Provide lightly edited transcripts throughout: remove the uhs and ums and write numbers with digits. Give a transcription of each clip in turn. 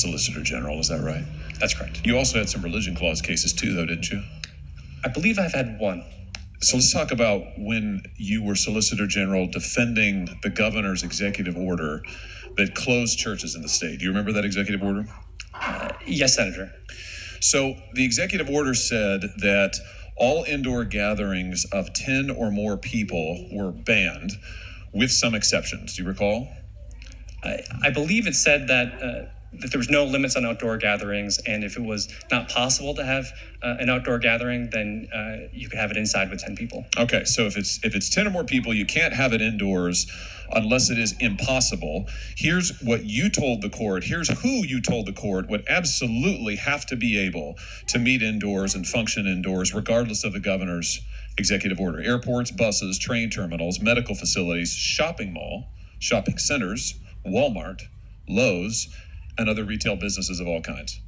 Solicitor General, is that right? That's correct. You also had some religion clause cases too, though, didn't you? I believe I've had one. So let's talk about when you were Solicitor General defending the governor's executive order that closed churches in the state. Do you remember that executive order? Yes, Senator. So the executive order said that all indoor gatherings of 10 or more people were banned, with some exceptions. Do you recall? I believe it said that there was no limits on outdoor gatherings, and if it was not possible to have an outdoor gathering, then you could have it inside with 10 people. Okay, so if it's 10 or more people, you can't have it indoors unless it is impossible. Here's what you told the court. Here's who you told the court would absolutely have to be able to meet indoors and function indoors, regardless of the governor's executive order. Airports, buses, train terminals, medical facilities, shopping centers, Walmart, Lowe's, and other retail businesses of all kinds.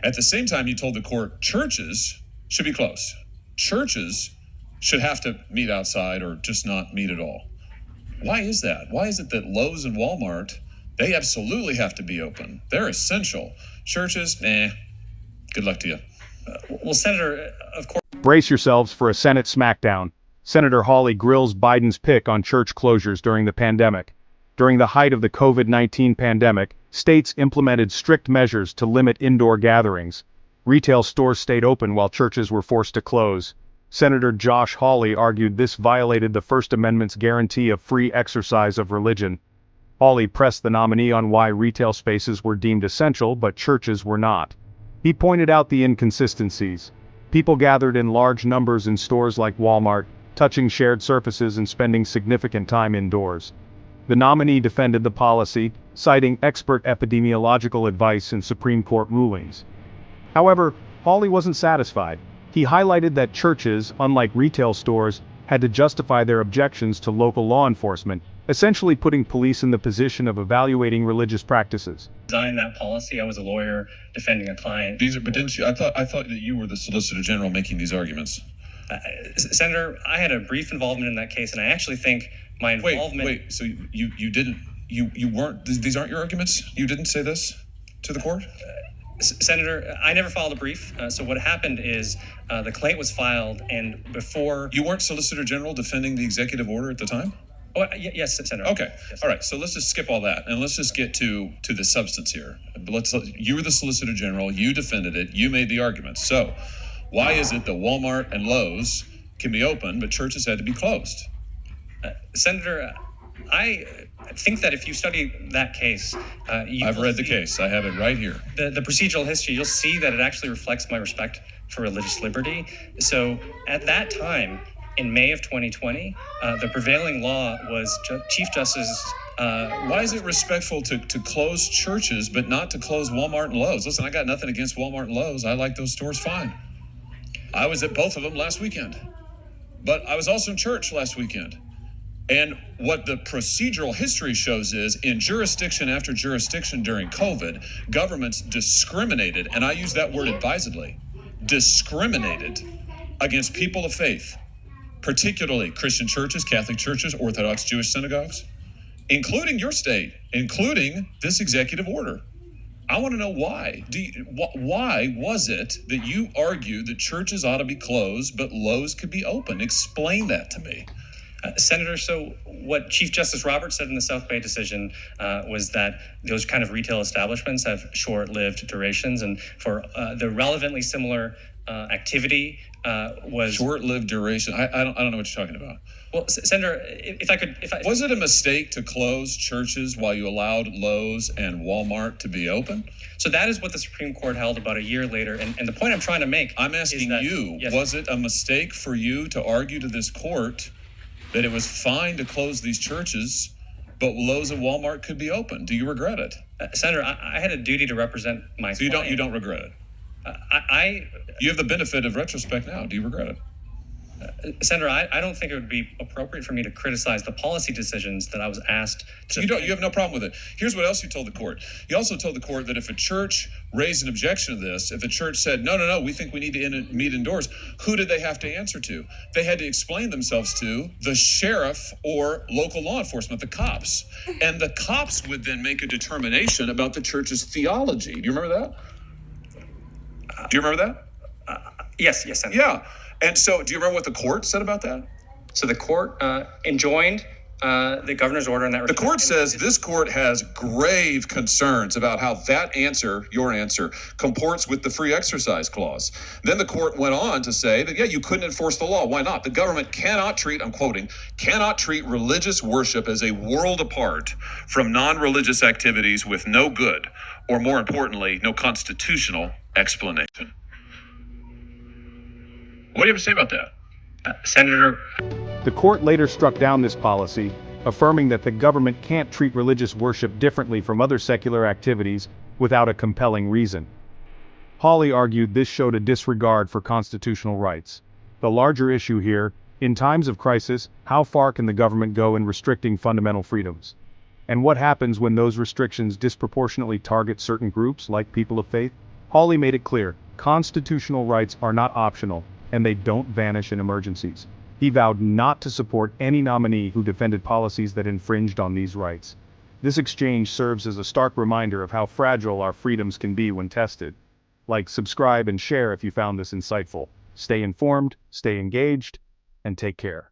At the same time, you told the court churches should be closed. Churches should have to meet outside or just not meet at all. Why is that? Why is it that Lowe's and Walmart, they absolutely have to be open? They're essential. Churches, good luck to you. Well, Senator, of course. Brace yourselves for a Senate smackdown. Senator Hawley grills Biden's pick on church closures during the pandemic. During the height of the COVID-19 pandemic, states implemented strict measures to limit indoor gatherings. Retail stores stayed open while churches were forced to close. Senator Josh Hawley argued this violated the First Amendment's guarantee of free exercise of religion. Hawley pressed the nominee on why retail spaces were deemed essential but churches were not. He pointed out the inconsistencies. People gathered in large numbers in stores like Walmart, touching shared surfaces and spending significant time indoors. The nominee defended the policy, citing expert epidemiological advice and Supreme Court rulings. However, Hawley wasn't satisfied. He highlighted that churches, unlike retail stores, had to justify their objections to local law enforcement, essentially putting police in the position of evaluating religious practices. Designed that policy. I was a lawyer defending a client. But didn't you? I thought that you were the Solicitor General making these arguments. Senator, I had a brief involvement in that case, and I actually think my involvement. Wait. So you weren't. These aren't your arguments. You didn't say this to the court. Senator, I never filed a brief. So what happened is the complaint was filed, and before. You weren't Solicitor General defending the executive order at the time? Oh, yes, Senator. Okay. Yes. All right. So let's just skip all that and let's just get to the substance here. You were the Solicitor General. You defended it. You made the arguments. So why is it that Walmart and Lowe's can be open, but churches had to be closed? Senator, I think that if you study that case, I've read the case. I have it right here. The procedural history, you'll see that it actually reflects my respect for religious liberty. So at that time, in May of 2020, the prevailing law was Chief Justice. Why is it respectful to close churches, but not to close Walmart and Lowe's? Listen, I got nothing against Walmart and Lowe's. I like those stores fine. I was at both of them last weekend. But I was also in church last weekend. And what the procedural history shows is, in jurisdiction after jurisdiction during COVID, governments discriminated, and I use that word advisedly, discriminated against people of faith, particularly Christian churches, Catholic churches, Orthodox Jewish synagogues, including your state, including this executive order. I want to know why. Why was it that you argued that churches ought to be closed, but Lowe's could be open? Explain that to me. Senator, so what Chief Justice Roberts said in the South Bay decision was that those kind of retail establishments have short-lived durations, and for the relevantly similar activity was short-lived duration. I don't know what you're talking about. Well, Senator, if I could, was it a mistake to close churches while you allowed Lowe's and Walmart to be open? So that is what the Supreme Court held about a year later, and the point I'm trying to make. I'm asking you, yes. Was it a mistake for you to argue to this court that it was fine to close these churches, but Lowe's and Walmart could be open? Do you regret it? Senator, I had a duty to represent my client. So you don't regret it? You have the benefit of retrospect now. Do you regret it? Senator, I don't think it would be appropriate for me to criticize the policy decisions that I was asked to. You have no problem with it. Here's what else you told the court. You also told the court that if a church raised an objection to this, if a church said, no, we think we need to meet indoors, who did they have to answer to? They had to explain themselves to the sheriff or local law enforcement, the cops. And the cops would then make a determination about the church's theology. Do you remember that? Do you remember that? Yes, Senator. Yeah. And so, do you remember what the court said about that? So the court enjoined the governor's order in that respect. The court says this court has grave concerns about how that answer, your answer, comports with the free exercise clause. Then the court went on to say that, you couldn't enforce the law. Why not? The government cannot treat, I'm quoting, cannot treat religious worship as a world apart from non-religious activities with no good, or more importantly, no constitutional explanation. What do you have to say about that? Senator. The court later struck down this policy, affirming that the government can't treat religious worship differently from other secular activities without a compelling reason. Hawley argued this showed a disregard for constitutional rights. The larger issue here, in times of crisis, how far can the government go in restricting fundamental freedoms? And what happens when those restrictions disproportionately target certain groups, like people of faith? Hawley made it clear, constitutional rights are not optional, and they don't vanish in emergencies. He vowed not to support any nominee who defended policies that infringed on these rights. This exchange serves as a stark reminder of how fragile our freedoms can be when tested. Like, subscribe, and share if you found this insightful. Stay informed, stay engaged, and take care.